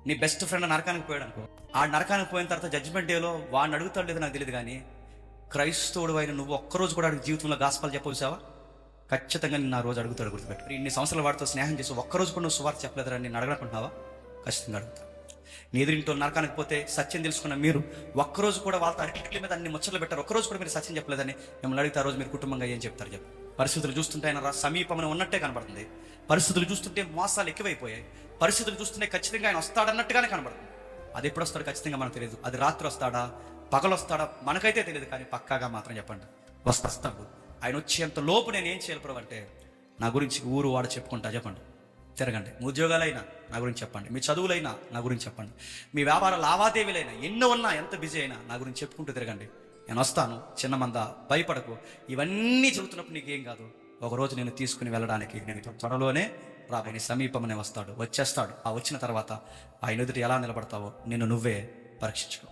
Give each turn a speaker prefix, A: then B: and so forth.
A: నీ best friend నరకానికి పోయాడు అనుకో, ఆ నరకానికి పోయిన తర్వాత జడ్జిమెంట్ డేలో వాడిని అడుగుతాడు లేదు నాకు తెలియదు, కానీ క్రైస్తవుడు అయిన నువ్వు ఒక్కరోజు కూడా అడిగి జీవితంలో గాస్పాలు చెప్పవచ్చావా? ఖచ్చితంగా నిన్ను ఆ రోజు అడుగుతాడు. గుర్తుపెట్టు. ఇన్ని సంవత్సరాల వాడితో స్నేహం చేసి ఒక్కరోజు కూడా నువ్వు సువార్త చెప్పలేదురా నేను అడగనుకుంటున్నావా? ఖచ్చితంగా అడుగుతా. నీ ఎదురింటో నరకానికి పోతే సత్యం తెలుసుకున్న మీరు ఒక్కరోజు కూడా వాళ్ళతో అరిటిట్ల మీద అన్ని ముచ్చట్లు పెట్టారు, ఒక్కరోజు కూడా మీరు సత్యం చెప్పలేదని మిమ్మల్ని అడిగితే ఆ రోజు మీరు కుటుంబంగా ఏం చెప్తారు చెప్పు? పరిస్థితులు చూస్తుంటే ఆయన సమీపమని ఉన్నట్టే కనబడుతుంది, పరిస్థితులు చూస్తుంటే మోసాలు ఎక్కువైపోయాయి, పరిస్థితులు చూస్తుంటే ఖచ్చితంగా ఆయన వస్తాడన్నట్టుగానే కనబడుతుంది. అది ఎప్పుడు వస్తాడో ఖచ్చితంగా మనకు తెలియదు. అది రాత్రి వస్తాడా పగలు వస్తాడా మనకైతే తెలియదు, కానీ పక్కాగా మాత్రం చెప్పండి వస్తాడు. ఆయన వచ్చేంత లోపు నేను ఏం చేయాలి ప్రభు అంటే, నా గురించి ఊరు వాడు చెప్పుకుంటా చెప్పండి. తిరగండి. మీ ఉద్యోగాలైనా నా గురించి చెప్పండి, మీ చదువులైనా నా గురించి చెప్పండి, మీ వ్యాపార లావాదేవీలైనా ఎన్నో ఉన్నా ఎంత బిజీ అయినా నా గురించి చెప్పుకుంటూ తిరగండి. నేను వస్తాను, చిన్న మంద, భయపడకు. ఇవన్నీ చెబుతున్నప్పుడు నీకేం కాదు, ఒకరోజు నేను తీసుకుని వెళ్ళడానికి నేను త్వరలోనే రాబోయే సమీపమనే వస్తాడు, వచ్చేస్తాడు. ఆ వచ్చిన తర్వాత ఆయన ఎదుటి ఎలా నిలబడతావో నిన్ను నువ్వే పరీక్షించుకో.